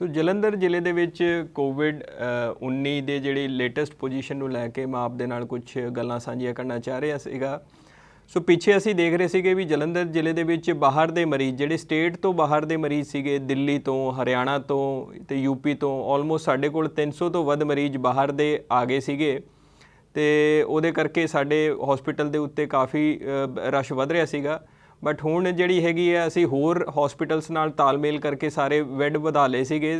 ਸੋ ਜਲੰਧਰ ਜ਼ਿਲ੍ਹੇ ਦੇ ਵਿੱਚ ਕੋਵਿਡ 19 ਦੇ ਜਿਹੜੀ ਲੇਟੈਸਟ ਪੋਜੀਸ਼ਨ ਨੂੰ ਲੈ ਕੇ ਮੈਂ ਆਪ ਦੇ ਨਾਲ ਕੁਝ ਗੱਲਾਂ ਸਾਂਝੀਆਂ ਕਰਨਾ ਚਾਹ ਰਿਹਾ ਸੀਗਾ। ਸੋ ਪਿੱਛੇ ਅਸੀਂ ਦੇਖ ਰਹੇ ਸੀਗੇ ਵੀ ਜਲੰਧਰ ਜ਼ਿਲ੍ਹੇ ਦੇ ਵਿੱਚ ਬਾਹਰ ਦੇ ਮਰੀਜ਼ ਜਿਹੜੇ ਸਟੇਟ ਤੋਂ ਬਾਹਰ ਦੇ ਮਰੀਜ਼ ਸੀਗੇ, ਦਿੱਲੀ ਤੋਂ, ਹਰਿਆਣਾ ਤੋਂ ਤੇ ਯੂਪੀ ਤੋਂ, ਆਲਮੋਸਟ ਸਾਡੇ ਕੋਲ 300 ਤੋਂ ਵੱਧ ਮਰੀਜ਼ ਬਾਹਰ ਦੇ ਆ ਗਏ ਸੀਗੇ ਤੇ ਉਹਦੇ ਕਰਕੇ ਸਾਡੇ ਹਸਪੀਟਲ ਦੇ ਉੱਤੇ ਕਾਫੀ ਰਸ਼ ਵੱਧ ਰਿਹਾ ਸੀਗਾ। ਬਟ ਹੁਣ ਜਿਹੜੀ ਹੈਗੀ ਹੈ ਅਸੀਂ ਹੋਰ ਹਸਪੀਟਲਸ ਨਾਲ ਤਾਲਮੇਲ ਕਰਕੇ ਸਾਰੇ ਬੈੱਡ ਵਧਾ ਲਏ ਸੀਗੇ।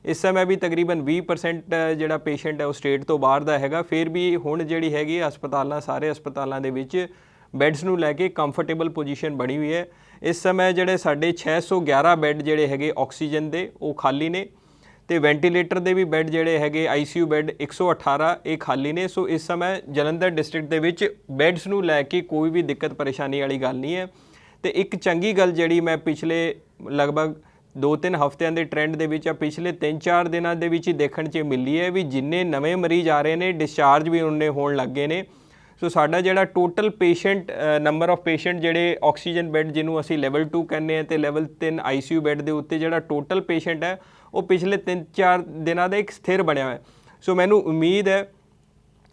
ਇਸ ਸਮੇਂ ਵੀ ਤਕਰੀਬਨ 20% ਜਿਹੜਾ ਪੇਸ਼ੈਂਟ ਹੈ ਉਹ ਸਟੇਟ ਤੋਂ ਬਾਹਰ ਦਾ ਹੈਗਾ। ਫਿਰ ਵੀ ਹੁਣ ਜਿਹੜੀ ਹੈਗੀ ਸਾਰੇ ਹਸਪਤਾਲਾਂ ਦੇ ਵਿੱਚ ਬੈੱਡਸ ਨੂੰ ਲੈ ਕੇ ਕੰਫਰਟੇਬਲ ਪੋਜੀਸ਼ਨ ਬਣੀ ਹੋਈ ਹੈ। ਇਸ ਸਮੇਂ ਜਿਹੜੇ ਸਾਡੇ 611 ਬੈੱਡ ਜਿਹੜੇ ਹੈਗੇ ਆਕਸੀਜਨ ਦੇ ਉਹ ਖਾਲੀ ਨੇ ਤੇ ਵੈਂਟੀਲੇਟਰ ਦੇ ਵੀ ਬੈੱਡ ਜਿਹੜੇ ਹੈਗੇ ICU ਬੈੱਡ 118 ਇਹ ਖਾਲੀ ਨੇ। ਸੋ ਇਸ ਸਮੇਂ ਜਲੰਧਰ ਡਿਸਟ੍ਰਿਕਟ ਦੇ ਵਿੱਚ ਬੈੱਡਸ ਨੂੰ ਲੈ ਕੇ ਕੋਈ ਵੀ ਦਿੱਕਤ ਪਰੇਸ਼ਾਨੀ ਵਾਲੀ ਗੱਲ ਨਹੀਂ ਹੈ। ਤੇ ਇੱਕ ਚੰਗੀ ਗੱਲ ਜਿਹੜੀ ਮੈਂ ਪਿਛਲੇ ਲਗਭਗ 2-3 ਹਫ਼ਤਿਆਂ ਦੇ ਟ੍ਰੈਂਡ ਦੇ ਵਿੱਚ ਪਿਛਲੇ 3-4 ਦਿਨਾਂ ਦੇ ਵਿੱਚ ਹੀ ਦੇਖਣ 'ਚ ਮਿਲੀ ਹੈ ਵੀ ਜਿੰਨੇ ਨਵੇਂ ਮਰੀਜ਼ ਆ ਰਹੇ ਨੇ ਡਿਸਚਾਰਜ ਵੀ ਉਹਨੇ ਹੋਣ ਲੱਗੇ ਨੇ। ਸੋ ਸਾਡਾ ਜਿਹੜਾ total patient number of patient ਜਿਹੜੇ ਆਕਸੀਜਨ ਬੈੱਡ ਜਿਹਨੂੰ ਅਸੀਂ ਲੈਵਲ 2 ਕਹਿੰਦੇ ਹਾਂ ਤੇ ਲੈਵਲ 3 ICU ਬੈੱਡ ਦੇ ਉੱਤੇ ਜਿਹੜਾ ਟੋਟਲ ਪੇਸ਼ੈਂਟ ਹੈ ਉਹ ਪਿਛਲੇ 3-4 ਦਿਨਾਂ ਦਾ ਇੱਕ ਸਥਿਰ ਬਣਿਆ ਹੋਇਆ। ਸੋ ਮੈਨੂੰ ਉਮੀਦ ਹੈ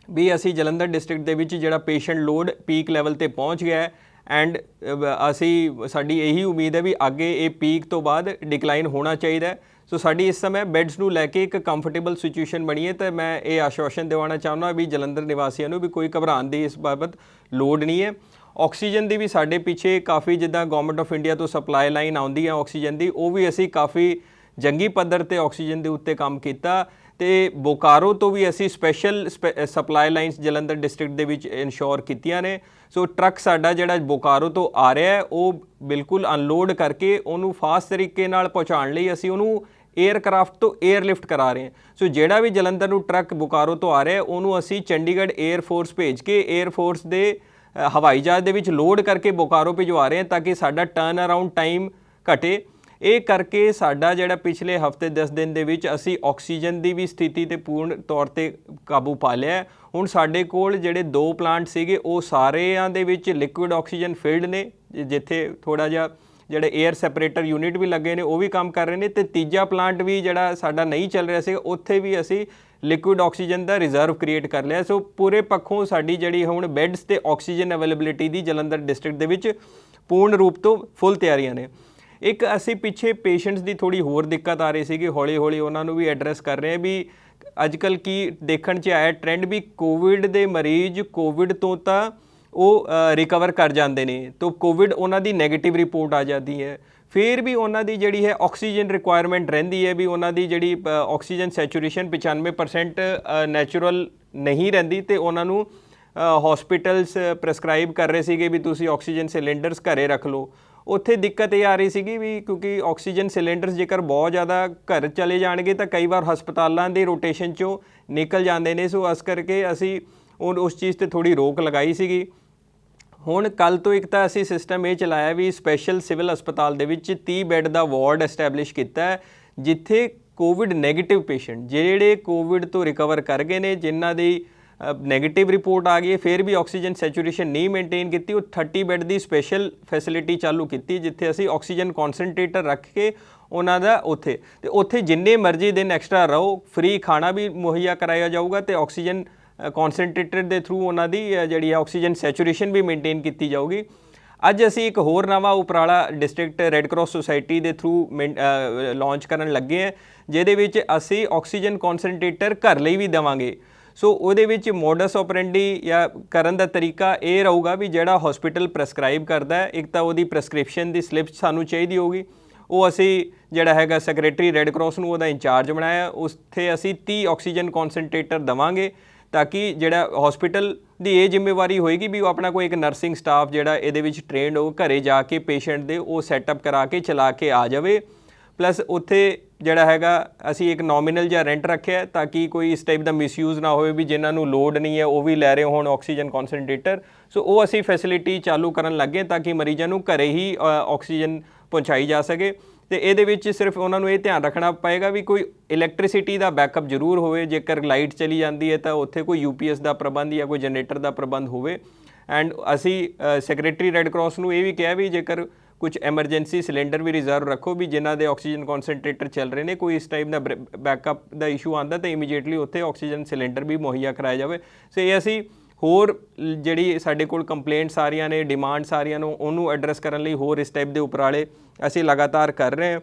ਵੀ ਅਸੀਂ ਜਲੰਧਰ ਡਿਸਟ੍ਰਿਕਟ ਦੇ ਵਿੱਚ ਜਿਹੜਾ ਪੇਸ਼ੈਂਟ ਲੋਡ ਪੀਕ ਲੈਵਲ 'ਤੇ ਪਹੁੰਚ ਗਿਆ ਹੈ ਐਂਡ ਸਾਡੀ ਇਹੀ ਉਮੀਦ ਹੈ ਵੀ ਅੱਗੇ ਇਹ ਪੀਕ ਤੋਂ ਬਾਅਦ ਡਿਕਲਾਈਨ ਹੋਣਾ ਚਾਹੀਦਾ। ਸੋ ਸਾਡੀ ਇਸ ਸਮੇਂ ਬੈੱਡਸ ਨੂੰ ਲੈ ਕੇ ਇੱਕ ਕੰਫਰਟੇਬਲ ਸਿਚੁਏਸ਼ਨ ਬਣੀ ਹੈ ਤੇ ਮੈਂ ਇਹ ਆਸ਼ਵਾਸਨ ਦਿਵਾਉਣਾ ਚਾਹੁੰਦਾ ਵੀ ਜਲੰਧਰ ਨਿਵਾਸੀਆਂ ਨੂੰ ਵੀ ਕੋਈ ਘਬਰਾਉਣ ਦੀ ਇਸ ਬਾਬਤ ਲੋੜ ਨਹੀਂ ਹੈ। ਆਕਸੀਜਨ ਦੀ ਵੀ ਸਾਡੇ ਪਿੱਛੇ ਕਾਫੀ ਜਿੱਦਾਂ ਗਵਰਨਮੈਂਟ ਆਫ ਇੰਡੀਆ ਤੋਂ ਸਪਲਾਈ ਲਾਈਨ ਆਉਂਦੀ ਹੈ ਆਕਸੀਜਨ ਦੀ, ਉਹ ਵੀ ਅਸੀਂ ਕਾਫੀ ਜੰਗੀ ਪੱਧਰ 'ਤੇ ਆਕਸੀਜਨ ਦੇ ਉੱਤੇ ਕੰਮ ਕੀਤਾ ਤੇ ਬੋਕਾਰੋ ਤੋਂ ਵੀ ਅਸੀਂ special supply lines Jalandhar district ਦੇ ਵਿੱਚ ਇਨਸ਼ੋਰ ਕੀਤੀਆਂ ਨੇ। ਸੋ ਟਰੱਕ ਸਾਡਾ ਜਿਹੜਾ ਬੋਕਾਰੋ ਤੋਂ ਆ ਰਿਹਾ ਹੈ ਉਹ ਬਿਲਕੁਲ ਅਨਲੋਡ ਕਰਕੇ ਉਹਨੂੰ ਫਾਸਟ ਤਰੀਕੇ ਨਾਲ ਪਹੁੰਚਾਉਣ ਲਈ ਅਸੀਂ ਉਹਨੂੰ ਏਅਰਕ੍ਰਾਫਟ ਤੋਂ ਏਅਰਲਿਫਟ ਕਰਾ ਰਹੇ ਹਾਂ। ਸੋ ਜਿਹੜਾ ਵੀ ਜਲੰਧਰ ਨੂੰ ਟਰੱਕ ਬੋਕਾਰੋ ਤੋਂ ਆ ਰਿਹਾ ਉਹਨੂੰ ਅਸੀਂ ਚੰਡੀਗੜ੍ਹ ਏਅਰਫੋਰਸ ਭੇਜ ਕੇ ਏਅਰਫੋਰਸ ਦੇ ਹਵਾਈ ਜਹਾਜ਼ ਦੇ ਵਿੱਚ ਲੋਡ ਕਰਕੇ ਬੋਕਾਰੋ ਭਿਜਵਾ ਰਹੇ ਹਾਂ ਤਾਂ ਕਿ ਸਾਡਾ ਟਰਨ ਅਰਾਊਂਡ ਟਾਈਮ ਘਟੇ। ਇਹ ਕਰਕੇ ਸਾਡਾ ਜਿਹੜਾ ਪਿਛਲੇ ਹਫ਼ਤੇ 10 ਦਿਨ ਦੇ ਵਿੱਚ ਅਸੀਂ ਆਕਸੀਜਨ ਦੀ ਵੀ ਸਥਿਤੀ 'ਤੇ ਪੂਰਨ ਤੌਰ 'ਤੇ ਕਾਬੂ ਪਾ ਲਿਆ। ਹੁਣ ਸਾਡੇ ਕੋਲ ਜਿਹੜੇ 2 ਪਲਾਂਟ ਸੀਗੇ ਉਹ ਸਾਰਿਆਂ ਦੇ ਵਿੱਚ ਲਿਕੁਇਡ ਆਕਸੀਜਨ ਫਿਲਡ ਨੇ, ਜਿੱਥੇ ਥੋੜ੍ਹਾ ਜਿਹਾ ਜਿਹੜੇ ਏਅਰ ਸੈਪਰੇਟਰ ਯੂਨਿਟ ਵੀ ਲੱਗੇ ਨੇ ਉਹ ਵੀ ਕੰਮ ਕਰ ਰਹੇ ਨੇ ਤੇ ਤੀਜਾ ਪਲਾਂਟ ਵੀ ਜਿਹੜਾ ਸਾਡਾ ਨਹੀਂ ਚੱਲ ਰਿਹਾ ਸੀ ਉੱਥੇ ਵੀ ਅਸੀਂ ਲਿਕੁਇਡ ਆਕਸੀਜਨ ਦਾ ਰਿਜ਼ਰਵ ਕ੍ਰੀਏਟ ਕਰ ਲਿਆ। ਸੋ ਪੂਰੇ ਪੱਖੋਂ ਸਾਡੀ ਜਿਹੜੀ ਹੁਣ ਬੈੱਡਸ ਤੇ ਆਕਸੀਜਨ ਅਵੇਲੇਬਿਲਿਟੀ ਦੀ ਜਲੰਧਰ ਡਿਸਟ੍ਰਿਕਟ ਦੇ ਵਿੱਚ ਪੂਰਨ ਰੂਪ ਤੋਂ ਫੁੱਲ ਤਿਆਰੀਆਂ ਨੇ। ਇੱਕ ਅਸੀਂ ਪਿੱਛੇ ਪੇਸ਼ੈਂਟਸ ਦੀ ਥੋੜ੍ਹੀ ਹੋਰ ਦਿੱਕਤ ਆ ਰਹੀ ਸੀਗੀ, ਹੌਲੀ ਹੌਲੀ ਉਹਨਾਂ ਨੂੰ ਵੀ ਐਡਰੈਸ ਕਰ ਰਹੇ ਹਾਂ ਵੀ ਅੱਜ ਕੱਲ੍ਹ ਕੀ ਦੇਖਣ 'ਚ ਆਇਆ ਟ੍ਰੈਂਡ ਵੀ ਕੋਵਿਡ ਦੇ ਮਰੀਜ਼ ਕੋਵਿਡ ਤੋਂ ਤਾਂ ਉਹ ਰਿਕਵਰ ਕਰ ਜਾਂਦੇ ਨੇ ਤਾਂ ਕੋਵਿਡ ਉਹਨਾਂ ਦੀ ਨੈਗੇਟਿਵ ਰਿਪੋਰਟ ਆ ਜਾਂਦੀ ਹੈ। ਫਿਰ ਵੀ ਉਹਨਾਂ ਦੀ ਜਿਹੜੀ ਹੈ ਆਕਸੀਜਨ ਰਿਕੁਆਇਰਮੈਂਟ ਰਹਿੰਦੀ ਹੈ ਵੀ ਉਹਨਾਂ ਦੀ ਜਿਹੜੀ ਆਕਸੀਜਨ ਸੈਚੂਰੇਸ਼ਨ 95% ਨੈਚੁਰਲ ਨਹੀਂ ਰਹਿੰਦੀ ਤੇ ਉਹਨਾਂ ਨੂੰ ਹਸਪੀਟਲਸ ਪ੍ਰੈਸਕ੍ਰਾਈਬ ਕਰ ਰਹੇ ਸੀਗੇ ਵੀ ਤੁਸੀਂ ਆਕਸੀਜਨ ਸਿਲੰਡਰਸ ਘਰੇ ਰੱਖ ਲਓ। ਉੱਥੇ ਦਿੱਕਤ ਇਹ ਆ ਰਹੀ ਸੀਗੀ ਵੀ ਕਿਉਂਕਿ ਆਕਸੀਜਨ ਸਿਲੰਡਰਸ ਜੇਕਰ ਬਹੁਤ ਜ਼ਿਆਦਾ ਘਰ ਚਲੇ ਜਾਣਗੇ ਤਾਂ ਕਈ ਵਾਰ ਹਸਪਤਾਲਾਂ ਦੇ ਰੋਟੇਸ਼ਨ 'ਚੋਂ ਨਿਕਲ ਜਾਂਦੇ ਨੇ। ਸੋ ਇਸ ਕਰਕੇ ਅਸੀਂ ਉਸ ਚੀਜ਼ 'ਤੇ ਥੋੜ੍ਹੀ ਰੋਕ ਲਗਾਈ ਸੀਗੀ। ਹੁਣ ਕੱਲ੍ਹ ਤੋਂ ਇੱਕ ਤਾਂ ਅਸੀਂ ਸਿਸਟਮ ਇਹ ਚਲਾਇਆ ਵੀ ਸਪੈਸ਼ਲ ਸਿਵਲ ਹਸਪਤਾਲ ਦੇ ਵਿੱਚ 30 ਬੈੱਡ ਦਾ ਵਾਰਡ ਐਸਟੈਬਲਿਸ਼ ਕੀਤਾ ਹੈ ਜਿੱਥੇ ਕੋਵਿਡ ਨੈਗੇਟਿਵ ਪੇਸ਼ੈਂਟ ਜਿਹੜੇ ਕੋਵਿਡ ਤੋਂ ਰਿਕਵਰ ਕਰ ਗਏ ਨੇ ਜਿਨ੍ਹਾਂ ਦੀ ਨੈਗੇਟਿਵ ਰਿਪੋਰਟ ਆ ਗਈ ਹੈ ਫਿਰ ਵੀ ਆਕਸੀਜਨ ਸੈਚੂਰੇਸ਼ਨ ਨਹੀਂ ਮੇਨਟੇਨ ਕੀਤੀ, ਉਹ 30 ਬੈੱਡ ਦੀ ਸਪੈਸ਼ਲ ਫੈਸਿਲਿਟੀ ਚਾਲੂ ਕੀਤੀ ਜਿੱਥੇ ਅਸੀਂ ਆਕਸੀਜਨ ਕੌਨਸਨਟ੍ਰੇਟਰ ਰੱਖ ਕੇ ਉਹਨਾਂ ਦਾ ਉੱਥੇ ਜਿੰਨੇ ਮਰਜ਼ੀ ਦਿਨ ਐਕਸਟਰਾ ਰਹੋ, ਫ੍ਰੀ ਖਾਣਾ ਵੀ ਮੁਹੱਈਆ ਕਰਾਇਆ ਜਾਊਗਾ ਤੇ ਆਕਸੀਜਨ ਕੌਨਸਨਟ੍ਰੇਟਰ ਦੇ ਥਰੂ ਉਹਨਾਂ ਦੀ ਜਿਹੜੀ ਆਕਸੀਜਨ ਸੈਚੂਰੇਸ਼ਨ ਵੀ ਮੇਨਟੇਨ ਕੀਤੀ ਜਾਊਗੀ। ਅੱਜ ਅਸੀਂ ਇੱਕ ਹੋਰ ਨਵਾਂ ਉਪਰਾਲਾ ਡਿਸਟ੍ਰਿਕਟ ਰੈੱਡ ਕਰਾਸ ਸੁਸਾਇਟੀ ਦੇ ਥਰੂ ਲਾਂਚ ਕਰਨ ਲੱਗੇ ਹਾਂ ਜਿਹਦੇ ਵਿੱਚ ਅਸੀਂ ਆਕਸੀਜਨ ਕੌਨਸਨਟ੍ਰੇਟਰ ਘਰ ਲਈ ਵੀ ਦੇਵਾਂਗੇ। ਸੋ ਉਹਦੇ ਵਿੱਚ ਮੋਡਸ ਆਪਰੈਂਡੀ ਜਾਂ ਕਰਨ ਦਾ ਤਰੀਕਾ ਇਹ ਰਹੂਗਾ ਵੀ ਜਿਹੜਾ ਹਸਪੀਟਲ ਪ੍ਰੈਸਕ੍ਰਾਈਬ ਕਰਦਾ ਹੈ ਇੱਕ ਤਾਂ ਉਹਦੀ ਪ੍ਰੈਸਕ੍ਰਿਪਸ਼ਨ ਦੀ ਸਲਿੱਪ ਸਾਨੂੰ ਚਾਹੀਦੀ ਹੋਊਗੀ, ਉਹ ਅਸੀਂ ਜਿਹੜਾ ਹੈਗਾ ਸੈਕਟਰੀ ਰੈੱਡ ਕਰਾਸ ਨੂੰ ਉਹਦਾ ਇੰਚਾਰਜ ਬਣਾਇਆ, ਉੱਥੇ ਅਸੀਂ 30 ਆਕਸੀਜਨ ਕੌਨਸਨਟ੍ਰੇਟਰ ਦੇਵਾਂਗੇ ਤਾਂ ਕਿ ਜਿਹੜਾ ਹਸਪੀਟਲ ਦੀ ਇਹ ਜ਼ਿੰਮੇਵਾਰੀ ਹੋਏਗੀ ਵੀ ਉਹ ਆਪਣਾ ਕੋਈ ਇੱਕ ਨਰਸਿੰਗ ਸਟਾਫ ਜਿਹੜਾ ਇਹਦੇ ਵਿੱਚ ਟ੍ਰੇਨਡ ਹੋ ਘਰੇ ਜਾ ਕੇ ਪੇਸ਼ੈਂਟ ਦੇ ਉਹ ਸੈਟਅਪ ਕਰਾ ਕੇ ਚਲਾ ਕੇ ਆ ਜਾਵੇ। ਪਲੱਸ ਉੱਥੇ ਜਿਹੜਾ ਹੈਗਾ ਅਸੀਂ ਇੱਕ ਨੋਮੀਨਲ ਜਿਹਾ ਰੈਂਟ ਰੱਖਿਆ ਤਾਂ ਕਿ ਕੋਈ ਇਸ ਟਾਈਪ ਦਾ ਮਿਸਯੂਜ਼ ਨਾ ਹੋਵੇ ਵੀ ਜਿਨ੍ਹਾਂ ਨੂੰ ਲੋਡ ਨਹੀਂ ਹੈ ਉਹ ਵੀ ਲੈ ਰਹੇ ਹੋਣ ਆਕਸੀਜਨ ਕੌਨਸਨਟ੍ਰੇਟਰ। ਸੋ ਉਹ ਅਸੀਂ ਫੈਸਿਲਿਟੀ ਚਾਲੂ ਕਰਨ ਲੱਗੇ ਤਾਂ ਕਿ ਮਰੀਜ਼ਾਂ ਨੂੰ ਘਰੇ ਹੀ ਆਕਸੀਜਨ ਪਹੁੰਚਾਈ ਜਾ ਸਕੇ। ਤੇ ਇਹਦੇ ਵਿੱਚ ਸਿਰਫ ਉਹਨਾਂ ਨੂੰ ਇਹ ਧਿਆਨ ਰੱਖਣਾ ਪਏਗਾ ਵੀ ਕੋਈ ਇਲੈਕਟ੍ਰਿਸਿਟੀ ਦਾ ਬੈਕਅਪ ਜ਼ਰੂਰ ਹੋਵੇ, ਜੇਕਰ ਲਾਈਟ ਚਲੀ ਜਾਂਦੀ ਹੈ ਤਾਂ ਉੱਥੇ ਕੋਈ UPS ਦਾ ਪ੍ਰਬੰਧ ਜਾਂ ਕੋਈ ਜਨਰੇਟਰ ਦਾ ਪ੍ਰਬੰਧ ਹੋਵੇ। ਐਂਡ ਅਸੀਂ ਸੈਕਟਰੀ ਰੈੱਡ ਕਰਾਸ ਨੂੰ ਇਹ ਵੀ ਕਿਹਾ ਵੀ ਜੇਕਰ ਕੁਝ ਐਮਰਜੈਂਸੀ ਸਿਲੰਡਰ ਵੀ ਰਿਜ਼ਰਵ ਰੱਖੋ ਵੀ ਜਿਨ੍ਹਾਂ ਦੇ ਆਕਸੀਜਨ ਕਨਸੈਂਟਰੇਟਰ ਚੱਲ ਰਹੇ ਨੇ, ਕੋਈ ਇਸ ਟਾਈਪ ਦਾ ਬੈਕਅਪ ਦਾ ਇਸ਼ੂ ਆਉਂਦਾ ਤਾਂ ਇਮੀਡੀਏਟਲੀ ਉੱਥੇ ਆਕਸੀਜਨ ਸਿਲੰਡਰ ਵੀ ਮੁਹੱਈਆ ਕਰਾਇਆ ਜਾਵੇ। ਸੋ ਇਹ ਅਸੀਂ ਹੋਰ ਜਿਹੜੀ ਸਾਡੇ ਕੋਲ ਕੰਪਲੇਂਟਸ ਆ ਰਹੀਆਂ ਨੇ, ਡਿਮਾਂਡਸ ਆ ਰਹੀਆਂ ਨੇ, ਉਹਨੂੰ ਐਡਰੈਸ ਕਰਨ ਲਈ ਹੋਰ ਇਸ ਟਾਈਪ ਦੇ ਉਪਰਾਲੇ ਅਸੀਂ ਲਗਾਤਾਰ ਕਰ ਰਹੇ ਹਾਂ।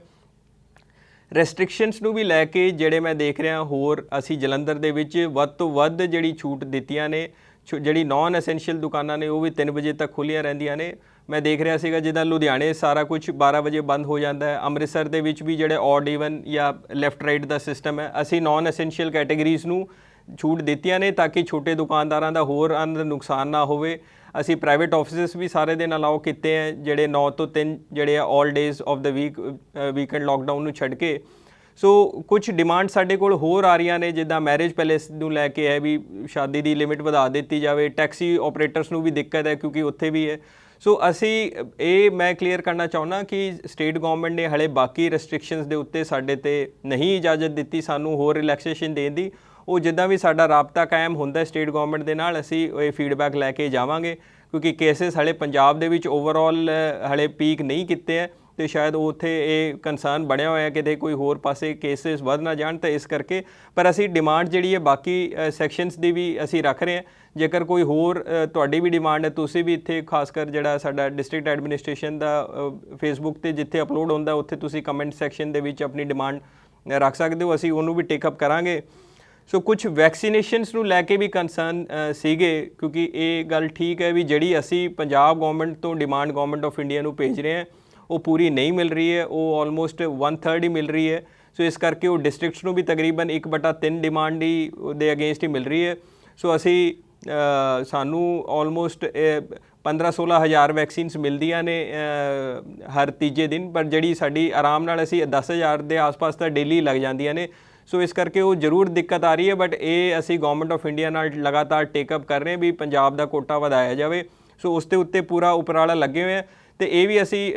ਰੈਸਟ੍ਰਿਕਸ਼ਨਸ ਨੂੰ ਵੀ ਲੈ ਕੇ ਜਿਹੜੇ ਮੈਂ ਦੇਖ ਰਿਹਾ ਹੋਰ ਅਸੀਂ ਜਲੰਧਰ ਦੇ ਵਿੱਚ ਵੱਧ ਤੋਂ ਵੱਧ ਜਿਹੜੀ ਛੂਟ ਦਿੱਤੀਆਂ ਨੇ। ਜਿਹੜੀ ਨਾਨ ਐਸੈਂਸ਼ੀਅਲ ਦੁਕਾਨਾਂ ਨੇ ਉਹ ਵੀ 3 ਵਜੇ ਤੱਕ ਖੁੱਲ੍ਹੀਆਂ ਰਹਿੰਦੀਆਂ ਨੇ। ਮੈਂ ਦੇਖ ਰਿਹਾ ਸੀਗਾ ਜਿੱਦਾਂ ਲੁਧਿਆਣੇ ਸਾਰਾ ਕੁਝ 12 ਵਜੇ ਬੰਦ ਹੋ ਜਾਂਦਾ ਹੈ। ਅੰਮ੍ਰਿਤਸਰ ਦੇ ਵਿੱਚ ਵੀ ਜਿਹੜੇ ਔਡ ਈਵਨ ਜਾਂ ਲੈਫਟ ਰਾਈਟ ਦਾ ਸਿਸਟਮ ਹੈ, ਅਸੀਂ ਨਾਨ ਐਸੈਂਸ਼ੀਅਲ ਕੈਟੇਗਰੀਜ਼ ਨੂੰ ਛੂਟ ਦਿੱਤੀਆਂ ਨੇ ਤਾਂ ਕਿ ਛੋਟੇ ਦੁਕਾਨਦਾਰਾਂ ਦਾ ਹੋਰ ਅੰਦਰ ਨੁਕਸਾਨ ਨਾ ਹੋਵੇ। ਅਸੀਂ ਪ੍ਰਾਈਵੇਟ ਆਫਿਸਿਸ ਵੀ ਸਾਰੇ ਦਿਨ ਅਲਾਓ ਕੀਤੇ ਹੈ, ਜਿਹੜੇ 9 ਤੋਂ 3 ਜਿਹੜੇ ਆ all days of the weekend lockdown ਨੂੰ ਛੱਡ ਕੇ। ਸੋ ਕੁਝ ਡਿਮਾਂਡ ਸਾਡੇ ਕੋਲ ਹੋਰ ਆ ਰਹੀਆਂ ਨੇ, ਜਿੱਦਾਂ ਮੈਰਿਜ ਪੈਲੇਸ ਨੂੰ ਲੈ ਕੇ ਹੈ ਵੀ ਸ਼ਾਦੀ ਦੀ ਲਿਮਿਟ ਵਧਾ ਦਿੱਤੀ ਜਾਵੇ। ਟੈਕਸੀ ਆਪਰੇਟਰਸ ਨੂੰ ਵੀ ਦਿੱਕਤ ਹੈ ਕਿਉਂਕਿ ਉੱਥੇ ਵੀ ਹੈ। ਸੋ ਅਸੀਂ ਇਹ ਮੈਂ ਕਲੀਅਰ ਕਰਨਾ ਚਾਹੁੰਦਾ ਕਿ ਸਟੇਟ ਗਵਰਨਮੈਂਟ ਨੇ ਹਲੇ ਬਾਕੀ ਰੈਸਟ੍ਰਿਕਸ਼ਨਸ ਦੇ ਉੱਤੇ ਸਾਡੇ ਤੇ ਨਹੀਂ ਇਜਾਜ਼ਤ ਦਿੱਤੀ ਸਾਨੂੰ ਹੋਰ ਰਿਲੈਕਸੇਸ਼ਨ ਦੇਣ ਦੀ। ਉਹ ਜਿੱਦਾਂ ਵੀ ਸਾਡਾ ਰਾਬਤਾ ਕਾਇਮ ਹੁੰਦਾ ਸਟੇਟ ਗਵਰਨਮੈਂਟ ਦੇ ਨਾਲ, ਅਸੀਂ ਇਹ ਫੀਡਬੈਕ ਲੈ ਕੇ ਜਾਵਾਂਗੇ ਕਿਉਂਕਿ ਕੇਸਿਸ ਹਲੇ ਪੰਜਾਬ ਦੇ ਵਿੱਚ ਓਵਰਆਲ ਹਲੇ ਪੀਕ ਨਹੀਂ ਕੀਤੇ ਹੈ ਤੇ ਸ਼ਾਇਦ ਉੱਥੇ ਇਹ ਕੰਸਰਨ ਬਣਿਆ ਹੋਇਆ ਕਿਤੇ ਕੋਈ ਹੋਰ ਪਾਸੇ ਕੇਸਿਸ ਵੱਧ ਨਾ ਜਾਣ, ਤਾਂ ਇਸ ਕਰਕੇ। ਪਰ ਅਸੀਂ ਡਿਮਾਂਡ ਜਿਹੜੀ ਹੈ ਬਾਕੀ ਸੈਕਸ਼ਨਸ ਦੀ ਵੀ ਅਸੀਂ ਰੱਖ ਰਹੇ ਹਾਂ। ਜੇਕਰ ਕੋਈ ਹੋਰ ਤੁਹਾਡੀ ਵੀ ਡਿਮਾਂਡ ਹੈ, ਤੁਸੀਂ ਵੀ ਇੱਥੇ ਖਾਸ ਕਰ ਜਿਹੜਾ ਸਾਡਾ ਡਿਸਟ੍ਰਿਕਟ ਐਡਮਿਨਿਸਟ੍ਰੇਸ਼ਨ ਦਾ ਫੇਸਬੁੱਕ 'ਤੇ ਜਿੱਥੇ ਅਪਲੋਡ ਹੁੰਦਾ ਉੱਥੇ ਤੁਸੀਂ ਕਮੈਂਟ ਸੈਕਸ਼ਨ ਦੇ ਵਿੱਚ ਆਪਣੀ ਡਿਮਾਂਡ ਰੱਖ ਸਕਦੇ ਹੋ, ਅਸੀਂ ਉਹਨੂੰ ਵੀ ਟੇਕਅਪ ਕਰਾਂਗੇ। ਸੋ ਕੁਝ ਵੈਕਸੀਨੇਸ਼ਨਸ ਨੂੰ ਲੈ ਕੇ ਵੀ ਕੰਸਰਨ ਸੀਗੇ ਕਿਉਂਕਿ ਇਹ ਗੱਲ ਠੀਕ ਹੈ ਵੀ ਜਿਹੜੀ ਅਸੀਂ ਪੰਜਾਬ ਗਵਰਨਮੈਂਟ ਤੋਂ ਡਿਮਾਂਡ ਗਵਰਨਮੈਂਟ ਆਫ ਇੰਡੀਆ ਨੂੰ ਭੇਜ ਰਹੇ ਹਾਂ ਉਹ ਪੂਰੀ ਨਹੀਂ ਮਿਲ ਰਹੀ ਹੈ, ਉਹ ਆਲਮੋਸਟ 1/3 ਹੀ ਮਿਲ ਰਹੀ ਹੈ। ਸੋ ਇਸ ਕਰਕੇ ਉਹ ਡਿਸਟ੍ਰਿਕਟਸ ਨੂੰ ਵੀ ਤਕਰੀਬਨ 1/3 ਡਿਮਾਂਡ ਹੀ ਦੇ ਅਗੇਂਸਟ ਹੀ ਮਿਲ ਰਹੀ ਹੈ। ਸੋ ਅਸੀਂ ਸਾਨੂੰ ਆਲਮੋਸਟ 15-16 ਹਜ਼ਾਰ ਵੈਕਸੀਨਸ ਮਿਲਦੀਆਂ ਨੇ ਹਰ ਤੀਜੇ ਦਿਨ, ਪਰ ਜਿਹੜੀ ਸਾਡੀ ਆਰਾਮ ਨਾਲ ਅਸੀਂ 10 ਹਜ਼ਾਰ ਦੇ ਆਸ-ਪਾਸ ਤਾਂ ਡੇਲੀ ਲੱਗ ਜਾਂਦੀਆਂ ਨੇ। ਸੋ ਇਸ ਕਰਕੇ ਉਹ ਜ਼ਰੂਰ ਦਿੱਕਤ ਆ ਰਹੀ ਹੈ, ਬਟ ਇਹ ਅਸੀਂ ਗਵਰਨਮੈਂਟ ਆਫ ਇੰਡੀਆ ਨਾਲ ਲਗਾਤਾਰ ਟੇਕਅਪ ਕਰ ਰਹੇ ਹਾਂ ਵੀ ਪੰਜਾਬ ਦਾ ਕੋਟਾ ਵਧਾਇਆ ਜਾਵੇ। ਸੋ ਉਸ ਦੇ ਉੱਤੇ ਪੂਰਾ ਉਪਰਾਲਾ ਲੱਗੇ ਹੋਏ ਆ। ਤੇ ਇਹ ਵੀ ਅਸੀਂ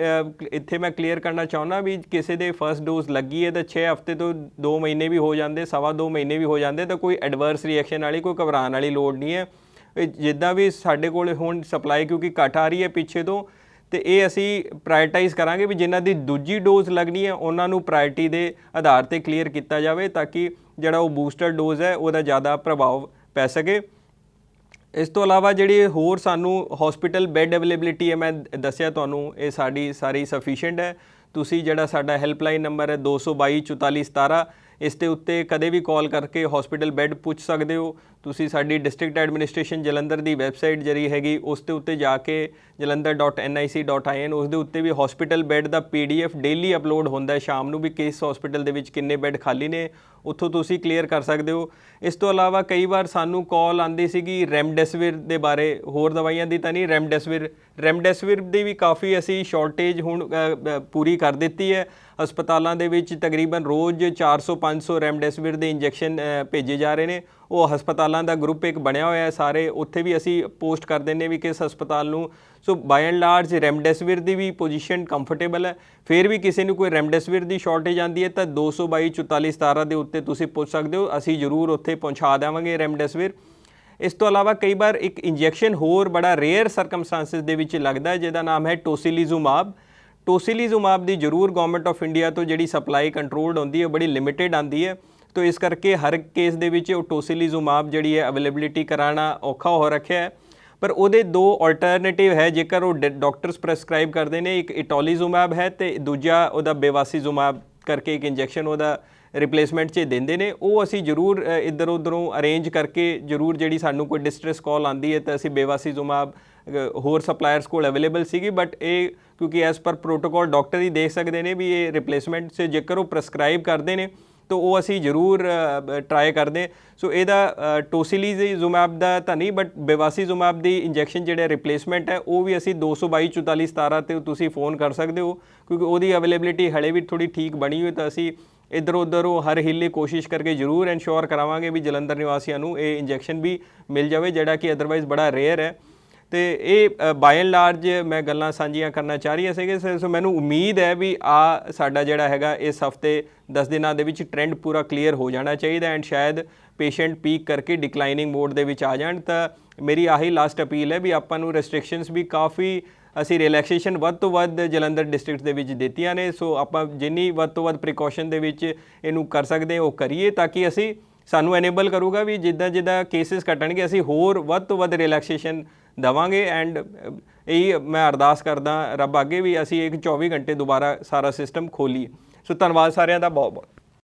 ਇੱਥੇ ਮੈਂ ਕਲੀਅਰ ਕਰਨਾ ਚਾਹੁੰਦਾ ਵੀ ਕਿਸੇ ਦੇ ਫਸਟ ਡੋਜ਼ ਲੱਗੀ ਹੈ ਤਾਂ 6 ਹਫ਼ਤੇ ਤੋਂ 2 ਮਹੀਨੇ ਵੀ ਹੋ ਜਾਂਦੇ, 2.25 ਮਹੀਨੇ ਵੀ ਹੋ ਜਾਂਦੇ, ਤਾਂ ਕੋਈ ਐਡਵਰਸ ਰਿਐਕਸ਼ਨ ਵਾਲੀ ਕੋਈ ਘਬਰਾਉਣ ਵਾਲੀ ਲੋੜ ਨਹੀਂ ਹੈ। ਜਿੱਦਾਂ ਵੀ ਸਾਡੇ ਕੋਲ ਹੁਣ ਸਪਲਾਈ ਕਿਉਂਕਿ ਘੱਟ ਆ ਰਹੀ ਹੈ ਪਿੱਛੇ ਤੋਂ, ਤੇ ਇਹ ਅਸੀਂ ਪ੍ਰਾਇਰਟਾਈਜ਼ ਕਰਾਂਗੇ ਵੀ ਜਿਨ੍ਹਾਂ ਦੀ ਦੂਜੀ ਡੋਜ਼ ਲੱਗਣੀ ਹੈ ਉਹਨਾਂ ਨੂੰ ਪ੍ਰਾਇਰਟੀ ਦੇ ਆਧਾਰ 'ਤੇ ਕਲੀਅਰ ਕੀਤਾ ਜਾਵੇ ਤਾਂ ਕਿ ਜਿਹੜਾ ਉਹ ਬੂਸਟਰ ਡੋਜ਼ ਹੈ ਉਹਦਾ ਜ਼ਿਆਦਾ ਪ੍ਰਭਾਵ ਪੈ ਸਕੇ। ਇਸ ਤੋਂ ਇਲਾਵਾ ਜਿਹੜੀ ਹੋਰ ਸਾਨੂੰ ਹਸਪੀਟਲ ਬੈੱਡ ਅਵੇਲੇਬਿਲਿਟੀ ਹੈ, ਮੈਂ ਦੱਸਿਆ ਤੁਹਾਨੂੰ ਇਹ ਸਾਡੀ ਸਾਰੀ ਸਫੀਸ਼ੀਐਂਟ ਹੈ। ਤੁਸੀਂ ਜਿਹੜਾ ਸਾਡਾ ਹੈਲਪਲਾਈਨ ਨੰਬਰ ਹੈ 222 44 17, ਇਸ ਦੇ ਉੱਤੇ ਕਦੇ ਵੀ ਕਾਲ ਕਰਕੇ ਹਸਪੀਟਲ ਬੈੱਡ ਪੁੱਛ ਸਕਦੇ ਹੋ। ਤੁਸੀਂ ਸਾਡੀ ਡਿਸਟ੍ਰਿਕਟ ਐਡਮਿਨਿਸਟ੍ਰੇਸ਼ਨ ਜਲੰਧਰ ਦੀ ਵੈਬਸਾਈਟ ਜਿਹੜੀ ਹੈਗੀ ਉਸ ਦੇ ਉੱਤੇ ਜਾ ਕੇ jalandhar.nic.in ਉਸ ਦੇ ਉੱਤੇ ਵੀ ਹਸਪੀਟਲ ਬੈੱਡ ਦਾ PDF ਡੇਲੀ ਅਪਲੋਡ ਹੁੰਦਾ ਹੈ ਸ਼ਾਮ ਨੂੰ ਵੀ ਕਿਸ ਹਸਪੀਟਲ ਦੇ ਵਿੱਚ ਕਿੰਨੇ ਬੈੱਡ ਖਾਲੀ ਨੇ, ਉੱਥੋਂ ਤੁਸੀਂ ਕਲੀਅਰ ਕਰ ਸਕਦੇ ਹੋ। ਇਸ ਤੋਂ ਇਲਾਵਾ ਕਈ ਵਾਰ ਸਾਨੂੰ ਕਾਲ ਆਉਂਦੀ ਸੀਗੀ ਰੈਮਡੈਸਿਵਿਰ ਦੇ ਬਾਰੇ, ਹੋਰ ਦਵਾਈਆਂ ਦੀ ਤਾਂ ਨਹੀਂ, ਰੈਮਡੈਸਿਵਿਰ ਦੀ ਵੀ ਕਾਫੀ ਅਸੀਂ ਸ਼ਾਰਟੇਜ ਹੁਣ ਪੂਰੀ ਕਰ ਦਿੱਤੀ ਹੈ। ਹਸਪਤਾਲਾਂ ਦੇ ਵਿੱਚ ਤਕਰੀਬਨ ਰੋਜ਼ 400-500 ਰੈਮਡੈਸਿਵਿਰ ਦੇ ਇੰਜੈਕਸ਼ਨ ਭੇਜੇ ਜਾ ਰਹੇ ਨੇ। ਉਹ ਹਸਪਤਾਲਾਂ ਦਾ ਗਰੁੱਪ ਇੱਕ ਬਣਿਆ ਹੋਇਆ ਸਾਰੇ, ਉੱਥੇ ਵੀ ਅਸੀਂ ਪੋਸਟ ਕਰ ਦਿੰਦੇ ਵੀ ਕਿਸ ਹਸਪਤਾਲ ਨੂੰ। ਸੋ ਬਾਈ and large ਰੈਮਡੈਸਿਵਿਰ the we position comfortable ਹੈ। ਫਿਰ ਵੀ ਕਿਸੇ ਨੂੰ ਕੋਈ ਰੈਮਡੈਸਿਵਿਰ ਦੀ ਸ਼ਾਰਟੇਜ ਆਉਂਦੀ ਹੈ ਤਾਂ 222 44 17 ਦੇ ਉੱਤੇ ਤੁਸੀਂ ਪੁੱਛ ਸਕਦੇ ਹੋ, ਅਸੀਂ ਜ਼ਰੂਰ ਉੱਥੇ ਪਹੁੰਚਾ ਦੇਵਾਂਗੇ ਰੈਮਡੈਸਿਵਿਰ। ਇਸ ਤੋਂ ਇਲਾਵਾ ਕਈ ਵਾਰ ਇੱਕ ਇੰਜੈਕਸ਼ਨ ਹੋਰ ਬੜਾ ਰੇਅਰ ਸਰਕਮਸਟੈਂਸਿਸ ਦੇ ਵਿੱਚ ਲੱਗਦਾ ਜਿਹਦਾ ਨਾਮ ਹੈ ਟੋਸੀਲੀਜ਼ੂਮਾਬ। ਟੋਸੀਲੀਜ਼ੂਮਾਬ ਦੀ ਜ਼ਰੂਰ ਗਵਰਨਮੈਂਟ ਆਫ ਇੰਡੀਆ ਤੋਂ ਜਿਹੜੀ ਸਪਲਾਈ ਕੰਟਰੋਲਡ ਹੁੰਦੀ ਹੈ ਬੜੀ ਲਿਮਿਟਿਡ ਆਉਂਦੀ ਹੈ, ਤਾਂ ਇਸ ਕਰਕੇ ਹਰ ਕੇਸ ਦੇ ਵਿੱਚ ਉਹ ਟੋਸੀਲੀਜ਼ੂਮਾਬ ਜਿਹੜੀ ਹੈ ਅਵੇਲੇਬਿਲਿਟੀ ਕਰਾਉਣਾ ਔਖਾ ਹੋ ਰੱਖਿਆ ਹੈ। ਪਰ ਉਹਦੇ 2 ਆਲਟਰਨੇਟਿਵ ਹੈ ਜੇਕਰ ਉਹ ਡਾਕਟਰਸ ਪ੍ਰੈਸਕ੍ਰਾਈਬ ਕਰਦੇ ਨੇ, ਇੱਕ ਇਟੋਲੀਜ਼ੂਮਾਬ ਹੈ ਤੇ ਦੂਜਾ ਉਹਦਾ ਬੇਵਾਸੀਜ਼ੂਮਾਬ ਕਰਕੇ ਇੱਕ ਇੰਜੈਕਸ਼ਨ ਉਹਦਾ ਰਿਪਲੇਸਮੈਂਟ 'ਚ ਦਿੰਦੇ ਨੇ। ਉਹ ਅਸੀਂ ਜ਼ਰੂਰ ਇੱਧਰ ਉੱਧਰੋਂ ਅਰੇਂਜ ਕਰਕੇ ਜ਼ਰੂਰ ਜਿਹੜੀ ਸਾਨੂੰ ਕੋਈ ਡਿਸਟ੍ਰੈਸ ਕਾਲ ਆਉਂਦੀ ਹੈ ਤਾਂ ਅਸੀਂ ਬੇਵਾਸੀਜ਼ੂਮਾਬ ਹੋਰ ਸਪਲਾਇਰਸ ਕੋਲ ਅਵੇਲੇਬਲ ਸੀਗੀ, ਬਟ ਇਹ ਕਿਉਂਕਿ ਐਸ ਪਰ ਪ੍ਰੋਟੋਕੋਲ ਡਾਕਟਰ ਹੀ ਦੇਖ ਸਕਦੇ ਨੇ ਵੀ ਇਹ ਰਿਪਲੇਸਮੈਂਟ 'ਚ ਜੇਕਰ ਉਹ ਪ੍ਰੈਸਕ੍ਰਾਈਬ ਕਰਦੇ ਨੇ ਤਾਂ ਉਹ ਅਸੀਂ ਜ਼ਰੂਰ ਟਰਾਈ ਕਰਦੇ। ਸੋ ਇਹਦਾ ਟੋਸੀਲੀਜ਼ੂਮਾਬ ਦਾ ਤਾਂ ਨਹੀਂ, ਬਟ ਬੇਵਾਸੀਜ਼ੂਮਾਬ ਦੀ ਇੰਜੈਕਸ਼ਨ ਜਿਹੜੇ ਰਿਪਲੇਸਮੈਂਟ ਹੈ ਉਹ ਵੀ ਅਸੀਂ 222 44 17 'ਤੇ ਤੁਸੀਂ ਫ਼ੋਨ ਕਰ ਸਕਦੇ ਹੋ ਕਿਉਂਕਿ ਉਹਦੀ ਅਵੇਲੇਬਿਲਿਟੀ ਹਲੇ ਵੀ ਥੋੜ੍ਹੀ ਠੀਕ ਬਣੀ ਹੋਈ, ਤਾਂ ਅਸੀਂ ਇੱਧਰ ਉੱਧਰੋਂ ਹਰ ਹੀਲੇ ਕੋਸ਼ਿਸ਼ ਕਰਕੇ ਜ਼ਰੂਰ ਇਨਸ਼ੋਰ ਕਰਾਵਾਂਗੇ ਵੀ ਜਲੰਧਰ ਨਿਵਾਸੀਆਂ ਨੂੰ ਇਹ ਇੰਜੈਕਸ਼ਨ ਵੀ ਮਿਲ ਜਾਵੇ ਜਿਹੜਾ ਕਿ ਅਦਰਵਾਈਜ਼ ਬੜਾ ਰੇਅਰ ਹੈ। ਤੇ ਇਹ ਬਾਈ ਐਂਡ ਲਾਰਜ ਮੈਂ ਗੱਲਾਂ ਸਾਂਝੀਆਂ ਕਰਨਾ ਚਾਹ ਰਹੀ ਸੀਗੇ। ਸੋ ਮੈਨੂੰ ਉਮੀਦ ਹੈ ਵੀ ਸਾਡਾ ਜਿਹੜਾ ਹੈਗਾ ਇਸ ਹਫਤੇ 10 ਦਿਨਾਂ ਦੇ ਵਿੱਚ ਟ੍ਰੈਂਡ ਪੂਰਾ ਕਲੀਅਰ ਹੋ ਜਾਣਾ ਚਾਹੀਦਾ ਐਂਡ ਸ਼ਾਇਦ ਪੇਸ਼ੈਂਟ ਪੀਕ ਕਰਕੇ ਡਿਕਲਾਈਨਿੰਗ ਮੋਡ ਦੇ ਵਿੱਚ ਆ ਜਾਣ। ਤਾਂ ਮੇਰੀ ਆਹੀ ਲਾਸਟ ਅਪੀਲ ਹੈ ਵੀ ਆਪਾਂ ਨੂੰ ਰੈਸਟ੍ਰਿਕਸ਼ਨਸ ਵੀ ਕਾਫੀ ਅਸੀਂ ਰਿਲੈਕਸੇਸ਼ਨ ਵੱਧ ਤੋਂ ਵੱਧ ਜਲੰਧਰ ਡਿਸਟ੍ਰਿਕਟ ਦੇ ਵਿੱਚ ਦਿੱਤੀਆਂ ਨੇ। ਸੋ ਆਪਾਂ ਜਿੰਨੀ ਵੱਧ ਤੋਂ ਵੱਧ ਪ੍ਰੀਕਾਸ਼ਨ ਦੇ ਵਿੱਚ ਇਹਨੂੰ ਕਰ ਸਕਦੇ ਉਹ ਕਰੀਏ, ਤਾਂ ਕਿ ਅਸੀਂ ਸਾਨੂੰ ਐਨੇਬਲ ਕਰੂਗਾ ਵੀ ਜਿੱਦਾਂ ਕੇਸਿਸ ਘਟਣਗੇ ਅਸੀਂ ਹੋਰ ਵੱਧ ਤੋਂ ਵੱਧ ਰਿਲੈਕਸੇਸ਼ਨ ਦੇਵਾਂਗੇ। ਐਂਡ ਇਹੀ ਮੈਂ ਅਰਦਾਸ ਕਰਦਾ ਰੱਬ ਅੱਗੇ ਵੀ ਅਸੀਂ ਇੱਕ 24 ਘੰਟੇ ਦੁਬਾਰਾ ਸਾਰਾ ਸਿਸਟਮ ਖੋਲੀਏ। ਸੋ ਧੰਨਵਾਦ ਸਾਰਿਆਂ ਦਾ ਬਹੁਤ ਬਹੁਤ।